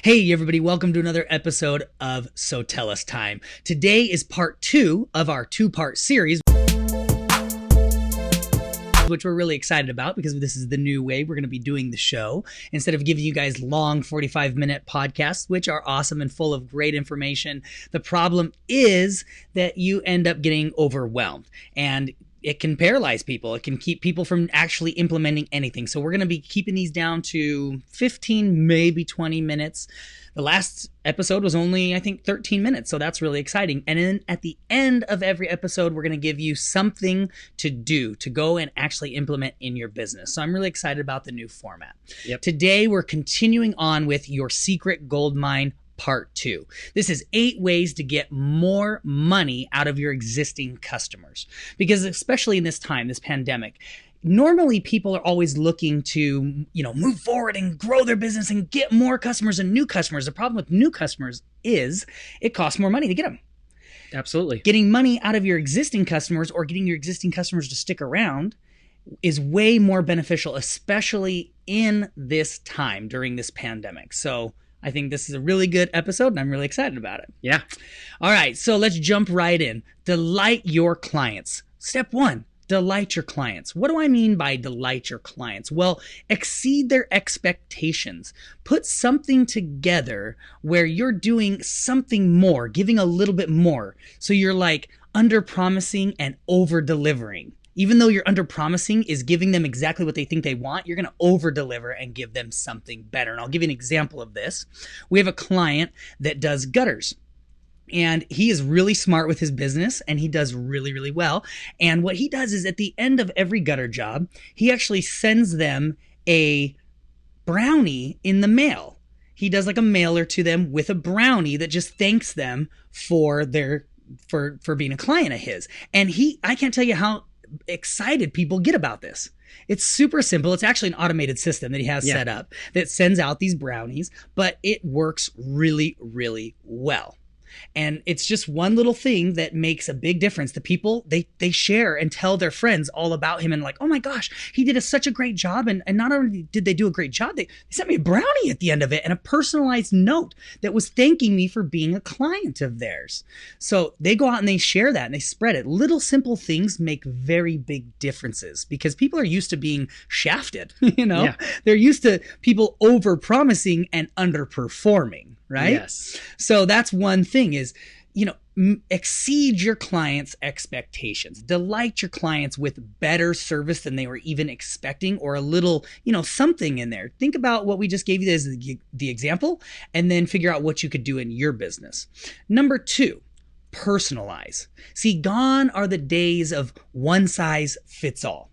Hey everybody, welcome to another episode of SoTellUs Time. Today is part 2 of our 2-part series, which we're really excited about because this is the new way we're going to be doing the show. Instead of giving you guys long 45-minute podcasts, which are awesome and full of great information, the problem is that you end up getting overwhelmed, and it can paralyze people. It can keep people from actually implementing anything. So we're going to be keeping these down to 15, maybe 20 minutes. The last episode was only, I think, 13 minutes. So that's really exciting. And then at the end of every episode, we're going to give you something to do, to go and actually implement in your business. So I'm really excited about the new format. Today, we're continuing on with your secret goldmine Part 2. This is 8 ways to get more money out of your existing customers. Because especially in this time, this pandemic, normally people are always looking to, move forward and grow their business and get more customers and new customers. The problem with new customers is it costs more money to get them. Absolutely. Getting money out of your existing customers or getting your existing customers to stick around is way more beneficial, especially in this time during this pandemic. So I think this is a really good episode, and I'm really excited about it. Yeah. All right, so let's jump right in. Delight your clients. Step 1, delight your clients. What do I mean by delight your clients? Well, exceed their expectations. Put something together where you're doing something more, giving a little bit more. So you're like under-promising and over-delivering. Even though your under-promising is giving them exactly what they think they want, you're going to over-deliver and give them something better. And I'll give you an example of this. We have a client that does gutters. And he is really smart with his business, and he does really, really well. And what he does is at the end of every gutter job, he actually sends them a brownie in the mail. He does like a mailer to them with a brownie that just thanks them for being a client of his. And I can't tell you how excited people get about this. It's super simple. It's actually an automated system that he has set up that sends out these brownies, but it works really, really well. And it's just one little thing that makes a big difference. The people, they share and tell their friends all about him and like, oh my gosh, he did such a great job. And not only did they do a great job, they sent me a brownie at the end of it and a personalized note that was thanking me for being a client of theirs. So they go out and they share that and they spread it. Little simple things make very big differences because people are used to being shafted, They're used to people over-promising and underperforming. Right? Yes. So that's one thing is, exceed your clients' expectations. Delight your clients with better service than they were even expecting or a little, something in there. Think about what we just gave you as the example and then figure out what you could do in your business. Number 2, personalize. See, gone are the days of one size fits all.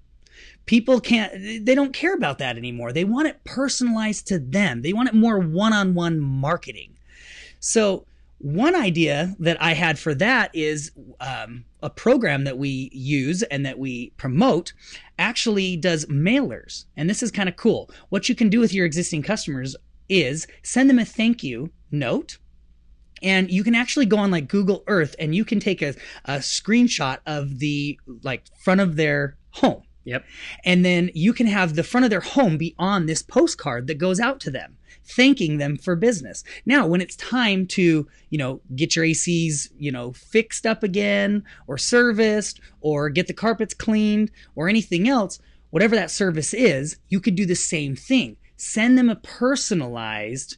People they don't care about that anymore. They want it personalized to them. They want it more one-on-one marketing. So one idea that I had for that is a program that we use and that we promote actually does mailers. And this is kind of cool. What you can do with your existing customers is send them a thank you note. And you can actually go on like Google Earth and you can take a screenshot of the front of their home. Yep. And then you can have the front of their home be on this postcard that goes out to them, thanking them for business. Now, when it's time to, get your ACs, fixed up again or serviced or get the carpets cleaned or anything else, whatever that service is, you could do the same thing. Send them a personalized,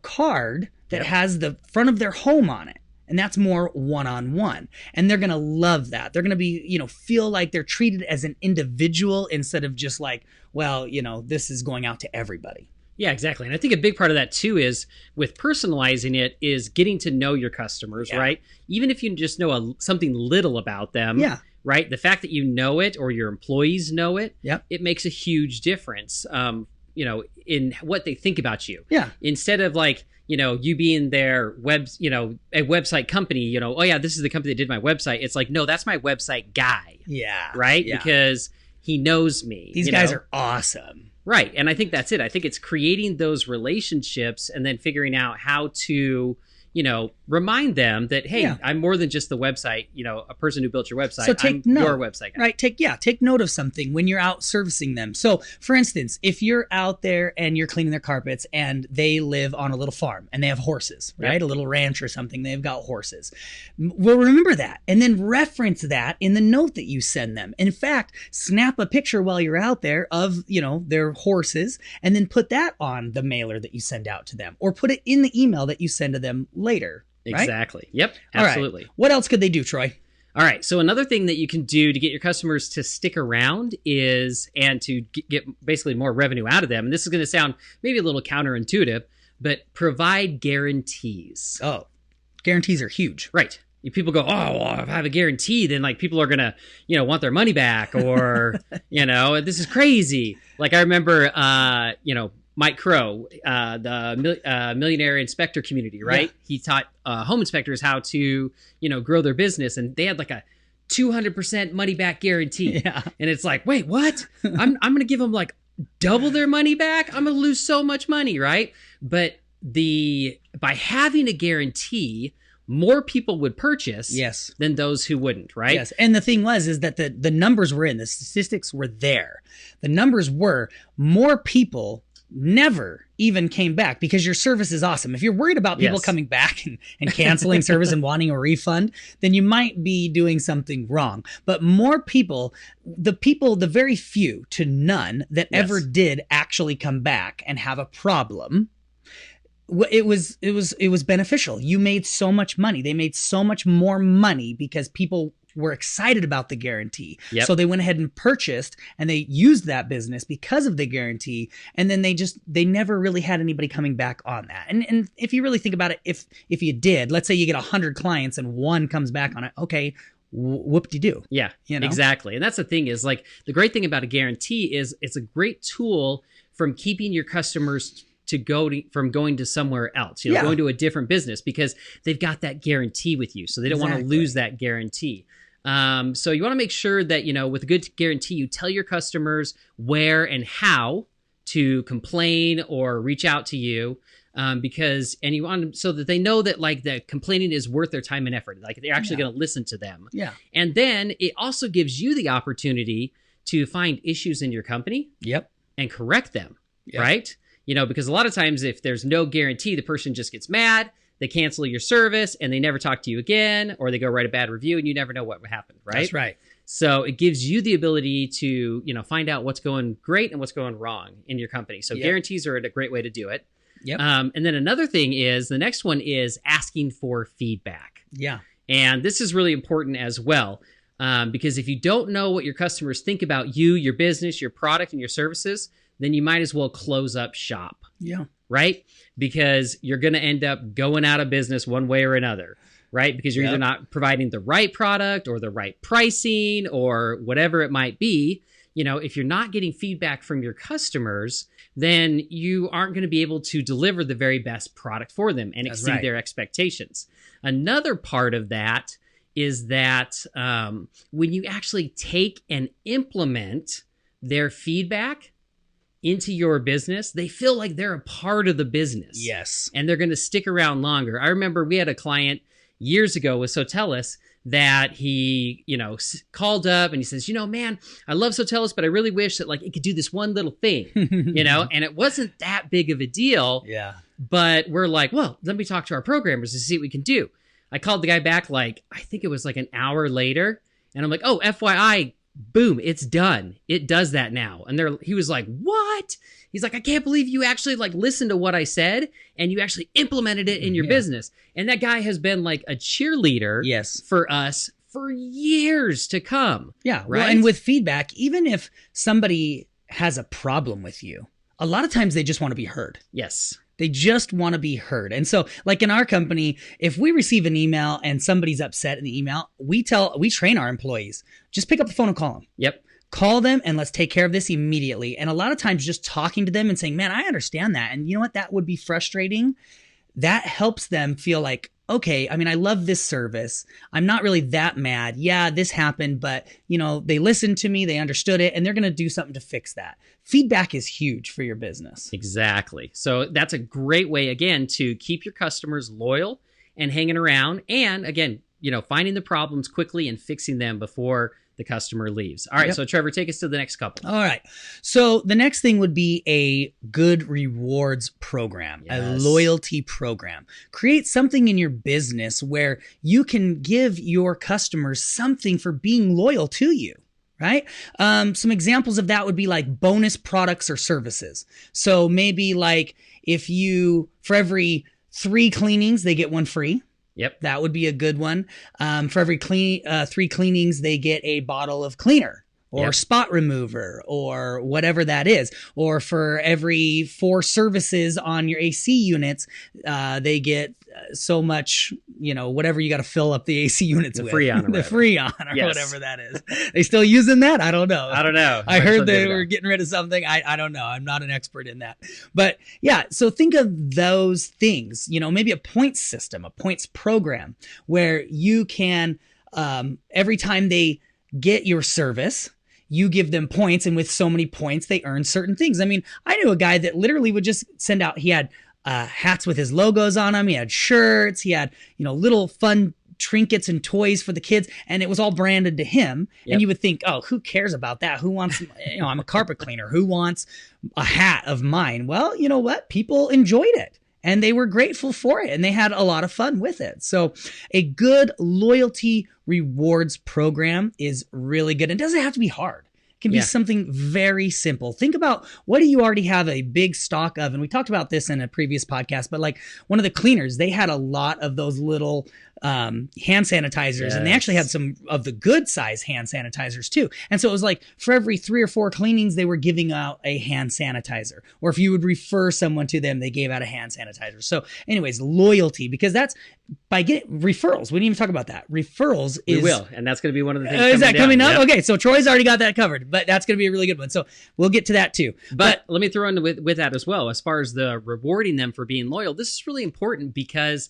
card that has the front of their home on it. And that's more one-on-one. And they're going to love that. They're going to be, feel like they're treated as an individual instead of just like, well, this is going out to everybody. Yeah, exactly. And I think a big part of that too is with personalizing it is getting to know your customers, right? Even if you just know something little about them, right? The fact that you know it or your employees know it, it makes a huge difference, in what they think about you. Yeah. Instead of like, you being their a website company, oh yeah, this is the company that did my website. It's like, no, that's my website guy. Yeah. Right? Yeah. Because he knows me. These guys are awesome. Right. And I think that's it. I think it's creating those relationships and then figuring out how to, remind them that, hey, I'm more than just the website, a person who built your website. So take note, your website guy. Right. Take note of something when you're out servicing them. So for instance, if you're out there and you're cleaning their carpets and they live on a little farm and they have horses, right? A little ranch or something, they've got horses. Well, remember that and then reference that in the note that you send them. In fact, snap a picture while you're out there of, their horses and then put that on the mailer that you send out to them or put it in the email that you send to them later. Right? Exactly. Yep. Absolutely. Right. What else could they do, Troy? All right. So another thing that you can do to get your customers to stick around and to get basically more revenue out of them. And this is going to sound maybe a little counterintuitive, but provide guarantees. Oh, guarantees are huge. Right. People go, oh, well, if I have a guarantee, then like people are going to, want their money back or, this is crazy. Like I remember, Mike Crow, the millionaire inspector community, right? Yeah. He taught home inspectors how to, grow their business, and they had like a 200% money back guarantee. Yeah. And it's like, wait, what? I'm going to give them like double their money back? I'm going to lose so much money, right? But by having a guarantee, more people would purchase than those who wouldn't, right? Yes. And the thing is that the numbers were in, the statistics were there. The numbers were more people never even came back because your service is awesome. If you're worried about people coming back and canceling service and wanting a refund, then you might be doing something wrong. But more people, the very few to none that ever did actually come back and have a problem, it was beneficial. You made so much money. They made so much more money because people were excited about the guarantee. Yep. So they went ahead and purchased and they used that business because of the guarantee. And then they never really had anybody coming back on that. And if you really think about it, if you did, let's say you get 100 clients and one comes back on it, okay, whoop-de-doo. Yeah, exactly. And that's the thing is like the great thing about a guarantee is it's a great tool from keeping your customers from going to somewhere else, going to a different business because they've got that guarantee with you. So they don't want to lose that guarantee. So you want to make sure that, with a good guarantee, you tell your customers where and how to complain or reach out to you. And you want them so that they know that like the complaining is worth their time and effort. Like they're actually going to listen to them. Yeah. And then it also gives you the opportunity to find issues in your company. Yep. And correct them. Yep. Right. Because a lot of times if there's no guarantee, the person just gets mad, they cancel your service and they never talk to you again, or they go write a bad review and you never know what happened, right? That's right. So it gives you the ability to, find out what's going great and what's going wrong in your company. So guarantees are a great way to do it. Yep. And then another thing is, the next one is asking for feedback. Yeah. And this is really important as well. Because if you don't know what your customers think about you, your business, your product, and your services, then you might as well close up shop. Yeah. Right? Because you're going to end up going out of business one way or another, right? Because you're either not providing the right product or the right pricing or whatever it might be. If you're not getting feedback from your customers, then you aren't going to be able to deliver the very best product for them and exceed their expectations. Another part of that is that when you actually take and implement their feedback into your business, they feel like they're a part of the business. Yes. And they're going to stick around longer. I remember we had a client years ago with SoTellUs that he, called up and he says, man, I love SoTellUs, but I really wish that like it could do this one little thing, and it wasn't that big of a deal. Yeah. But we're like, well, let me talk to our programmers to see what we can do. I called the guy back I think it was like an hour later, and I'm like, oh, FYI, boom, it's done. It does that now. And he was like, what? He's like, I can't believe you actually listened to what I said and you actually implemented it in your business. And that guy has been like a cheerleader for us for years to come. Yeah. Right. Well, and with feedback, even if somebody has a problem with you, a lot of times they just want to be heard. Yes. They just want to be heard. And so like in our company, if we receive an email and somebody's upset in the email, we train our employees, just pick up the phone and call them. Yep. Call them and let's take care of this immediately. And a lot of times just talking to them and saying, man, I understand that. And you know what? That would be frustrating. That helps them feel like, okay, I mean, I love this service. I'm not really that mad. Yeah, this happened, but they listened to me, they understood it, and they're going to do something to fix that. Feedback is huge for your business. Exactly. So that's a great way, again, to keep your customers loyal and hanging around. And again, finding the problems quickly and fixing them before the customer leaves. All right. So Trevor, take us to the next couple. All right. So the next thing would be a good rewards program, a loyalty program. Create something in your business where you can give your customers something for being loyal to you. Right? Some examples of that would be like bonus products or services. So maybe like for every 3 cleanings, they get 1 free. Yep. That would be a good one. For every 3 cleanings, they get a bottle of cleaner or spot remover or whatever that is. Or for every 4 services on your AC units, they get so much, whatever you got to fill up the AC units with. Freon. The Freon or whatever that is. They still using that? I don't know. I heard they were getting rid of something. I don't know. I'm not an expert in that. But yeah, so think of those things, maybe a points system, a points program where you can, every time they get your service, you give them points, and with so many points, they earn certain things. I mean, I knew a guy that literally would just send out, he had hats with his logos on them. He had shirts. He had, little fun trinkets and toys for the kids, and it was all branded to him. Yep. And you would think, oh, who cares about that? Who wants, I'm a carpet cleaner. Who wants a hat of mine? Well, you know what? People enjoyed it. And they were grateful for it, and they had a lot of fun with it. So a good loyalty rewards program is really good. It doesn't have to be hard. It can be something very simple. Think about, what do you already have a big stock of? And we talked about this in a previous podcast, but like one of the cleaners, they had a lot of those little hand sanitizers, and they actually had some of the good size hand sanitizers too. And so it was like for every 3 or 4 cleanings, they were giving out a hand sanitizer, or if you would refer someone to them, they gave out a hand sanitizer. So anyways, loyalty, because that's by getting referrals. We didn't even talk about that. Referrals is... We will, and that's going to be one of the things is that coming up? Yep. Okay, so Troy's already got that covered, but that's going to be a really good one. So we'll get to that too. But let me throw in with that as well, as far as the rewarding them for being loyal. This is really important because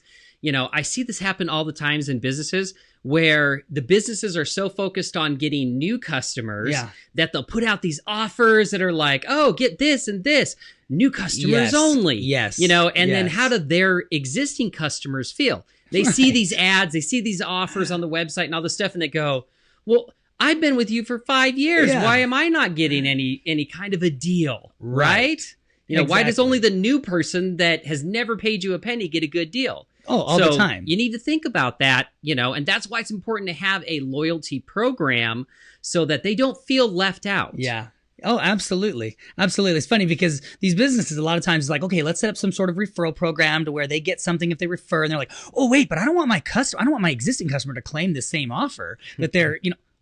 I see this happen all the times in businesses where the businesses are so focused on getting new customers that they'll put out these offers that are like, oh, get this and this, new customers only. Yes. Then how do their existing customers feel? They see these ads, they see these offers on the website and all this stuff, and they go, well, I've been with you for 5 years. Yeah. Why am I not getting any kind of a deal? Right? Exactly. Why does only the new person that has never paid you a penny get a good deal? Oh, all the time. You need to think about that, and that's why it's important to have a loyalty program so that they don't feel left out. Yeah. Oh, absolutely. Absolutely. It's funny because these businesses a lot of times is like, okay, let's set up some sort of referral program to where they get something if they refer, and they're like, oh, wait, but I don't want my existing customer to claim the same offer that they're,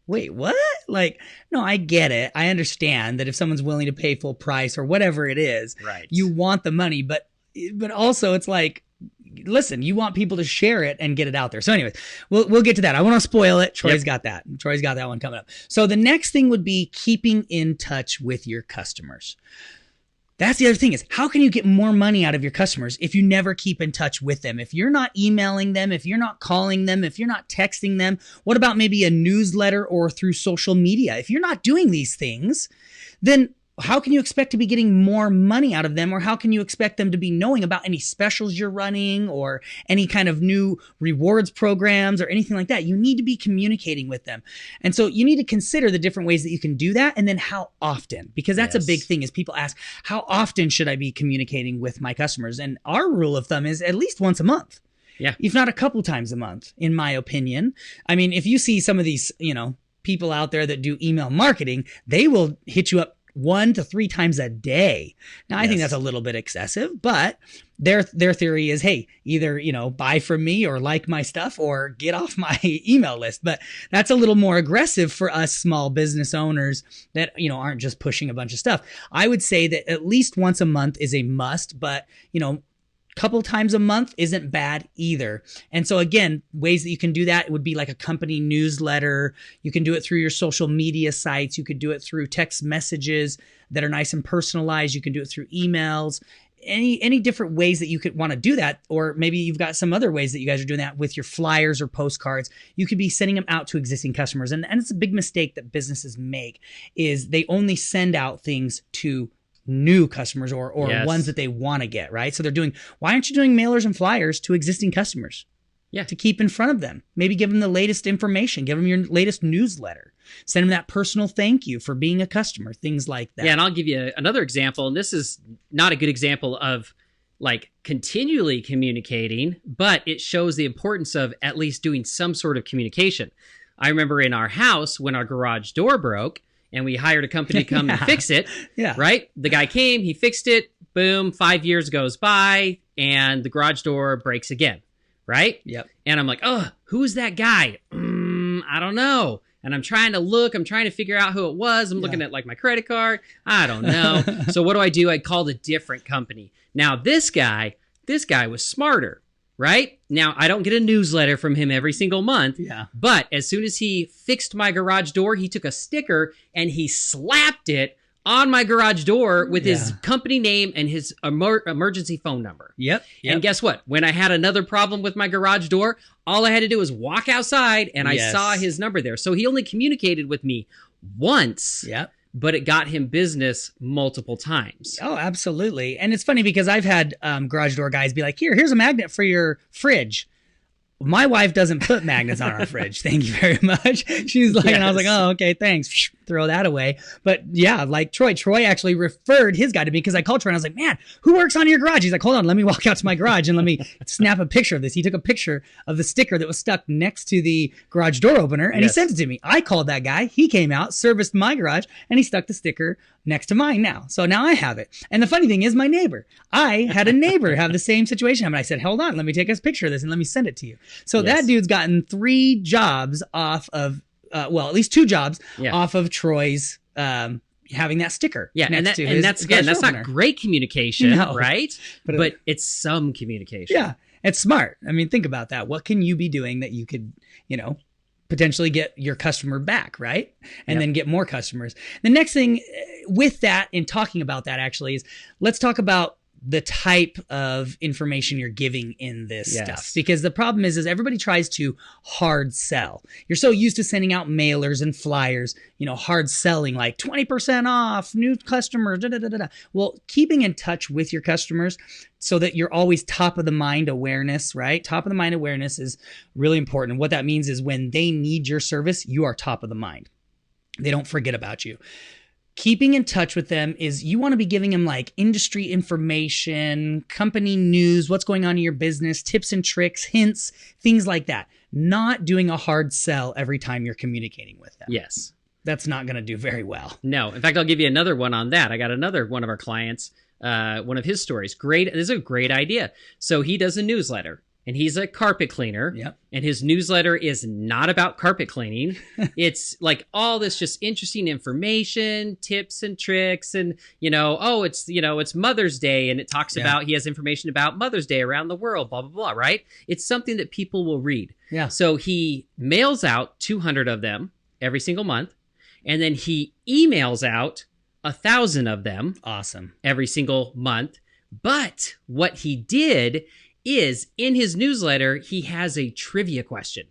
wait, what? Like, no, I get it. I understand that if someone's willing to pay full price or whatever it is, you want the money, but also it's like, listen, you want people to share it and get it out there. So anyways, we'll get to that. I want to spoil it. Troy's got that. Troy's got that one coming up. So the next thing would be keeping in touch with your customers. That's the other thing, is how can you get more money out of your customers if you never keep in touch with them? If you're not emailing them, if you're not calling them, if you're not texting them, what about maybe a newsletter or through social media? If you're not doing these things, then how can you expect to be getting more money out of them? Or how can you expect them to be knowing about any specials you're running or any kind of new rewards programs or anything like that? You need to be communicating with them. And so you need to consider the different ways that you can do that, and then how often, because that's a big thing, is people ask, how often should I be communicating with my customers? And our rule of thumb is at least once a month. Yeah. If not a couple times a month, in my opinion. I mean, if you see some of these, people out there that do email marketing, they will hit you up 1 to 3 times a day. Now, I think that's a little bit excessive, but their theory is, hey, either, buy from me or like my stuff or get off my email list. But that's a little more aggressive for us small business owners that, aren't just pushing a bunch of stuff. I would say that at least once a month is a must, but, couple times a month isn't bad either. And so again, ways that you can do that would be like a company newsletter. You can do it through your social media sites. You could do it through text messages that are nice and personalized. You can do it through emails. Any different ways that you could want to do that, or maybe you've got some other ways that you guys are doing that with your flyers or postcards. You could be sending them out to existing customers. And it's a big mistake that businesses make, is they only send out things to new customers or ones that they want to get, right? So they're doing, why aren't you doing mailers and flyers to existing customers? to keep in front of them. Maybe give them the latest information, give them your latest newsletter, send them that personal thank you for being a customer, things like that. Yeah, and I'll give you another example, and this is not a good example of like continually communicating, but it shows the importance of at least doing some sort of communication. I remember in our house when our garage door broke and we hired a company to come and fix it, right? The guy came, he fixed it, boom, 5 years goes by and the garage door breaks again, right? Yep. And I'm like, oh, who's that guy? I don't know. And I'm trying to look, I'm trying to figure out who it was. I'm looking at like my credit card. I don't know. So what do? I called a different company. Now this guy was smarter, right? Now I don't get a newsletter from him every single month. Yeah. But as soon as he fixed my garage door, he took a sticker and he slapped it on my garage door with his company name and his emergency phone number. Yep. And guess what? When I had another problem with my garage door, all I had to do was walk outside and I saw his number there. So he only communicated with me once. Yep. But it got him business multiple times. Oh, absolutely. And it's funny because I've had garage door guys be like, here's a magnet for your fridge. My wife doesn't put magnets on our fridge. Thank you very much. She's like, and I was like, oh, okay, thanks. Throw that away. But yeah, like Troy actually referred his guy to me because I called Troy and I was like, man, who works on your garage? He's like, hold on, let me walk out to my garage and let me snap a picture of this. He took a picture of the sticker that was stuck next to the garage door opener and he sent it to me. I called that guy. He came out, serviced my garage, and he stuck the sticker next to mine now. So now I have it. And the funny thing is my neighbor. I had a neighbor have the same situation happen. I said, hold on, let me take a picture of this and let me send it to you. So that dude's gotten 3 jobs off of, at least 2 jobs off of Troy's having that sticker. Yeah, and that's not great communication, right? But it's some communication. Yeah, it's smart. I mean, think about that. What can you be doing that you could, potentially get your customer back, right? And then get more customers. The next thing with that, in talking about that actually, is let's talk about the type of information you're giving in this stuff. Because the problem is everybody tries to hard sell. You're so used to sending out mailers and flyers, hard selling like 20% off, new customers, Well, keeping in touch with your customers so that you're always top of the mind awareness, right? Top of the mind awareness is really important. What that means is when they need your service, you are top of the mind. They don't forget about you. Keeping in touch with them is you want to be giving them like industry information, company news, what's going on in your business, tips and tricks, hints, things like that. Not doing a hard sell every time you're communicating with them. Yes. That's not going to do very well. No. In fact, I'll give you another one on that. I got another one of our clients, one of his stories. Great. This is a great idea. So he does a newsletter. And he's a carpet cleaner. Yep. And his newsletter is not about carpet cleaning. It's like all this just interesting information, tips and tricks. And, it's Mother's Day. And it talks about, he has information about Mother's Day around the world, blah, blah, blah, right? It's something that people will read. Yeah. So he mails out 200 of them every single month. And then he emails out 1,000 of them. Awesome. Every single month. But what he did is in his newsletter, he has a trivia question.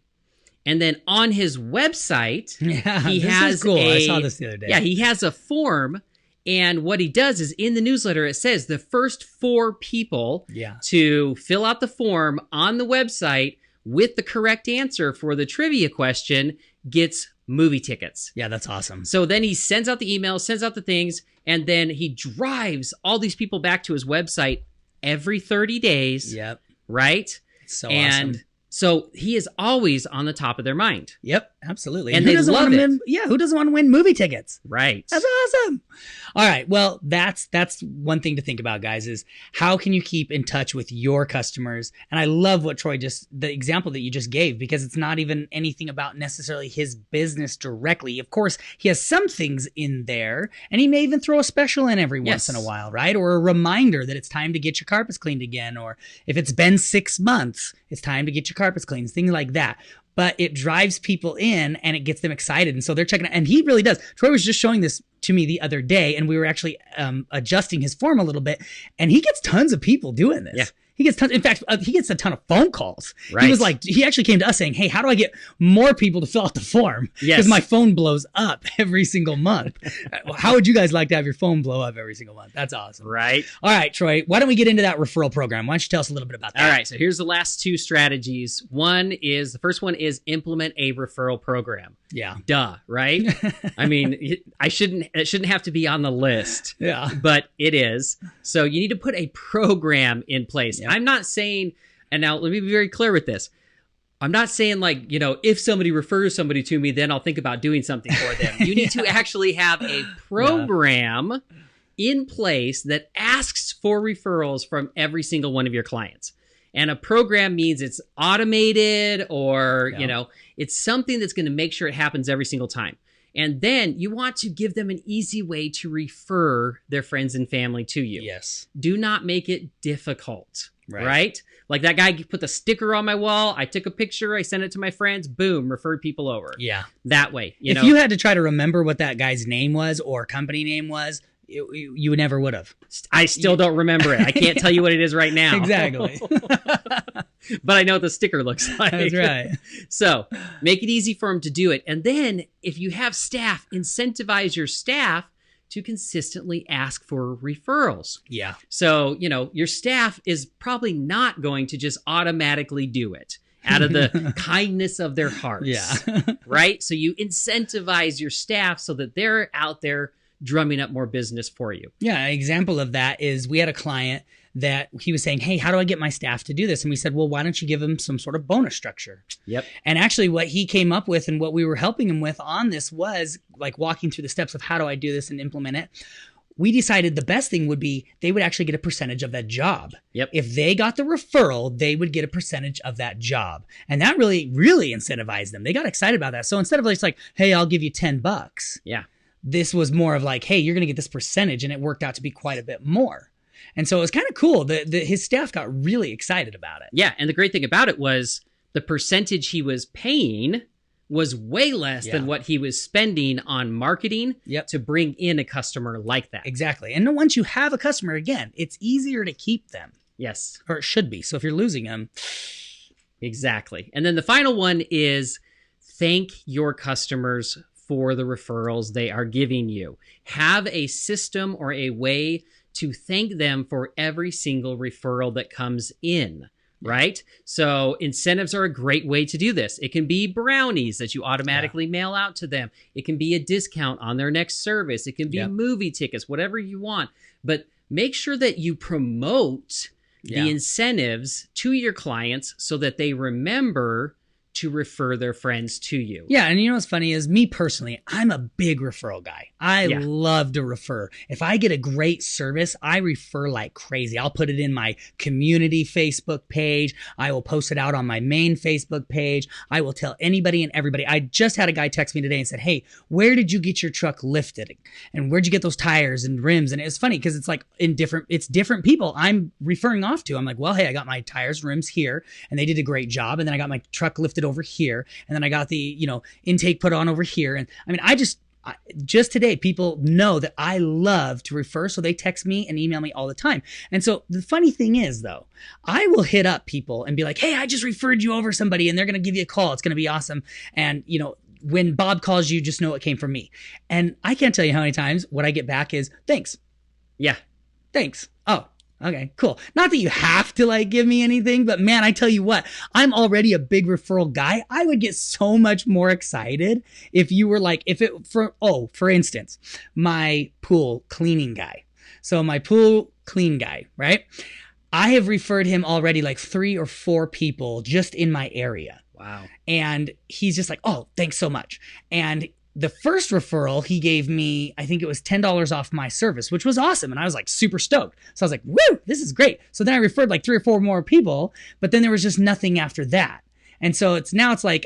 And then on his website, he has cool. I saw this the other day. Yeah, he has a form. And what he does is in the newsletter, it says the first 4 people to fill out the form on the website with the correct answer for the trivia question gets movie tickets. Yeah, that's awesome. So then he sends out the emails, sends out the things, and then he drives all these people back to his website every 30 days. Yep. Right? It's so awesome. So he is always on the top of their mind. Yep, absolutely. And they love it. Who doesn't want to win movie tickets? Right. That's awesome. All right. Well, that's one thing to think about, guys, is how can you keep in touch with your customers? And I love what Troy the example that you just gave, because it's not even anything about necessarily his business directly. Of course, he has some things in there, and he may even throw a special in every once in a while, right? Or a reminder that it's time to get your carpets cleaned again. Or if it's been 6 months, it's time to get your carpets cleaned, things like that. But it drives people in and it gets them excited. And so they're checking it. And he really does. Troy was just showing this to me the other day, and we were actually adjusting his form a little bit. And he gets tons of people doing this. Yeah. He gets tons. In fact, he gets a ton of phone calls. Right. He was like, he actually came to us saying, "Hey, how do I get more people to fill out the form? Because my phone blows up every single month. How would you guys like to have your phone blow up every single month? That's awesome." Right. All right, Troy. Why don't we get into that referral program? Why don't you tell us a little bit about that? All right. So here's the last two strategies. The first one is implement a referral program. Yeah. Duh. Right. I mean, it shouldn't have to be on the list. Yeah. But it is. So you need to put a program in place. Yep. I'm not saying, and now let me be very clear with this. I'm not saying like, if somebody refers somebody to me, then I'll think about doing something for them. You need to actually have a program in place that asks for referrals from every single one of your clients. And a program means it's automated or, it's something that's going to make sure it happens every single time. And then you want to give them an easy way to refer their friends and family to you. Yes. Do not make it difficult, right? Like that guy put the sticker on my wall. I took a picture. I sent it to my friends. Boom, referred people over. Yeah. That way. If you had to try to remember what that guy's name was or company name was, you never would have. I still don't remember it. I can't tell you what it is right now. Exactly. But I know what the sticker looks like. That's right. So make it easy for them to do it. And then if you have staff, incentivize your staff to consistently ask for referrals. Yeah. So, your staff is probably not going to just automatically do it out of the kindness of their hearts. Yeah. Right? So you incentivize your staff so that they're out there drumming up more business for you. Yeah. An example of that is we had a client that he was saying, "Hey, how do I get my staff to do this?" And we said, "Well, why don't you give them some sort of bonus structure?" Yep. And actually what he came up with and what we were helping him with on this was like walking through the steps of how do I do this and implement it. We decided the best thing would be they would actually get a percentage of that job. Yep. If they got the referral, they would get a percentage of that job. And that really, really incentivized them. They got excited about that. So instead of just like, "Hey, I'll give you $10. Yeah. This was more of like, "Hey, you're going to get this percentage." And it worked out to be quite a bit more. And so it was kind of cool that his staff got really excited about it. Yeah. And the great thing about it was the percentage he was paying was way less than what he was spending on marketing to bring in a customer like that. Exactly. And once you have a customer, again, it's easier to keep them. Yes. Or it should be. So if you're losing them. Exactly. And then the final one is thank your customers for the referrals they are giving you. Have a system or a way to thank them for every single referral that comes in, right? So incentives are a great way to do this. It can be brownies that you automatically mail out to them. It can be a discount on their next service. It can be movie tickets, whatever you want. But make sure that you promote the incentives to your clients so that they remember to refer their friends to you. Yeah, and you know what's funny is me personally, I'm a big referral guy. I love to refer. If I get a great service, I refer like crazy. I'll put it in my community Facebook page. I will post it out on my main Facebook page. I will tell anybody and everybody. I just had a guy text me today and said, "Hey, where did you get your truck lifted? And where'd you get those tires and rims?" And it's funny because it's like it's different people I'm referring off to. I'm like, "Well, hey, I got my tires, rims here, and they did a great job. And then I got my truck lifted over here, and then I got the intake put on over here." And I mean, just today people know that I love to refer, so they text me and email me all the time. And so the funny thing is though, I will hit up people and be like, "Hey, I just referred you over somebody and they're going to give you a call. It's going to be awesome." And when Bob calls you, just know it came from me. And I can't tell you how many times what I get back is thanks. Yeah. Thanks. Oh, okay, cool. Not that you have to give me anything, but man, I tell you what, I'm already a big referral guy. I would get so much more excited if you were for instance, my pool cleaning guy. So my pool clean guy, right? I have referred him already 3 or 4 people just in my area. Wow. And he's just like, "Oh, thanks so much." And the first referral he gave me, I think it was $10 off my service, which was awesome. And I was super stoked. So I was like, "Woo, this is great." So then I referred 3 or 4 more people, but then there was just nothing after that. And so it's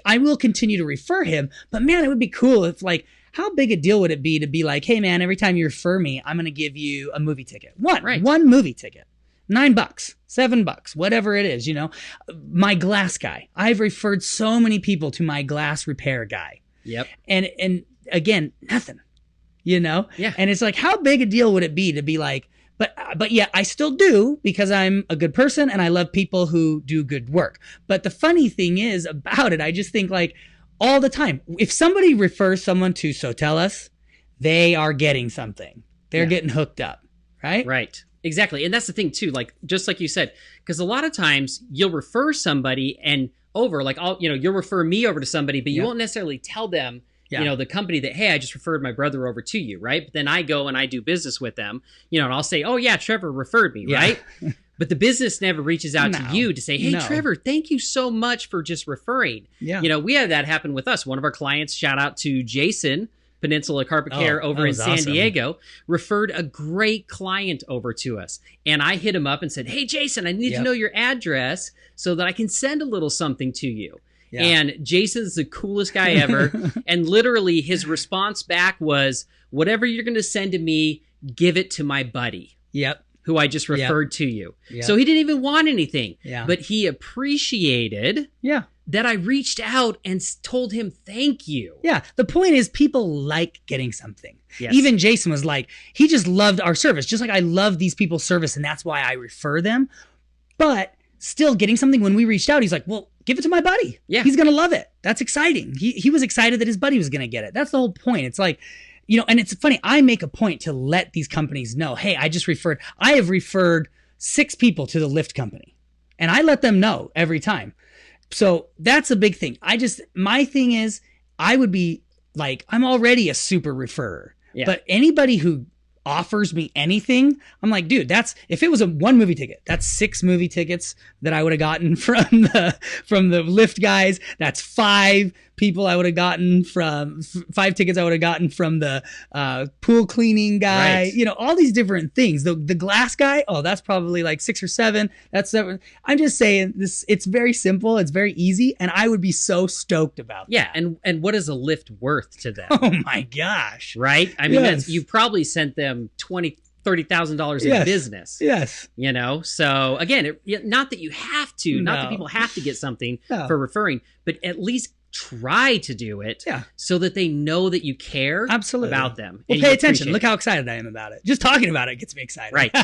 I will continue to refer him, but man, it would be cool if how big a deal would it be to be like, "Hey man, every time you refer me, I'm going to give you a movie ticket." One movie ticket. $9, $7, whatever it is, My glass guy. I've referred so many people to my glass repair guy. Yep. And again, nothing, Yeah. And it's how big a deal would it be to be like, But yeah, I still do because I'm a good person and I love people who do good work. But the funny thing is about it, I just think like all the time, if somebody refers someone to SoTellUs, they are getting something. They're getting hooked up, right? Right. Exactly. And that's the thing too, like, just like you said, because a lot of times you'll refer somebody and over, like, you'll refer me over to somebody, but you won't necessarily tell them, the company that, hey, I just referred my brother over to you, right? But then I go and I do business with them, and I'll say, oh yeah, Trevor referred me, right? But the business never reaches out to you to say, hey, Trevor, thank you so much for just referring. Yeah. We had that happen with us. One of our clients, shout out to Jason, Peninsula Carpet Care over in San Diego, referred a great client over to us. And I hit him up and said, hey, Jason, I need to know your address so that I can send a little something to you. Yeah. And Jason's the coolest guy ever. And literally his response back was, whatever you're going to send to me, give it to my buddy. Yep. Who I just referred to you. Yep. So he didn't even want anything. Yeah. But he appreciated that I reached out and told him thank you. Yeah. The point is people like getting something. Yes. Even Jason was like, he just loved our service. Just like I love these people's service and that's why I refer them. But still getting something when we reached out, he's like, well, give it to my buddy. Yeah. He's going to love it. That's exciting. He was excited that his buddy was going to get it. That's the whole point. It's like, and it's funny, I make a point to let these companies know, hey, I have referred 6 people to the lift company. And I let them know every time. So that's a big thing. My thing is, I would be like, I'm already a super referrer. Yeah. But anybody who offers me anything, I'm like, dude, if it was a 1 movie ticket, that's 6 movie tickets that I would have gotten from the lift guys. That's 5 people I would have gotten from 5 tickets I would have gotten from the pool cleaning guy, all these different things. The glass guy, that's probably like 6 or 7. That's 7. I'm just saying this, it's very simple. It's very easy. And I would be so stoked about that. Yeah. And what is a lift worth to them? Oh my gosh. Right. I mean, you've probably sent them $30,000 in business. Yes. So again, not that you have to, not that people have to get something for referring, but at least try to do it so that they know that you care about them. Well, pay attention. Look how excited I am about it. Just talking about it gets me excited. Right.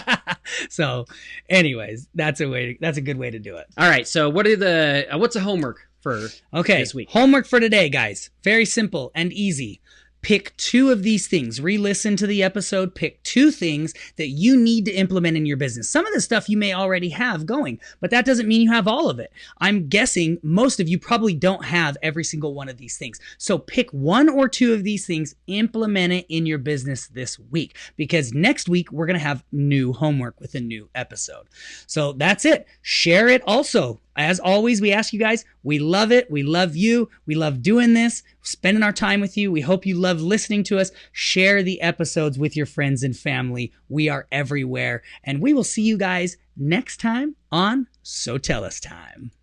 So anyways, that's a good way to do it. All right. So what's the homework for this week? Homework for today, guys. Very simple and easy. Pick 2 of these things. Re-listen to the episode. Pick 2 things that you need to implement in your business. Some of the stuff you may already have going, but that doesn't mean you have all of it. I'm guessing most of you probably don't have every single one of these things. So pick 1 or 2 of these things, implement it in your business this week, because next week we're going to have new homework with a new episode. So that's it. Share it also. As always, we ask you guys, we love it. We love you. We love doing this, spending our time with you. We hope you love listening to us. Share the episodes with your friends and family. We are everywhere. And we will see you guys next time on SoTellUs Time.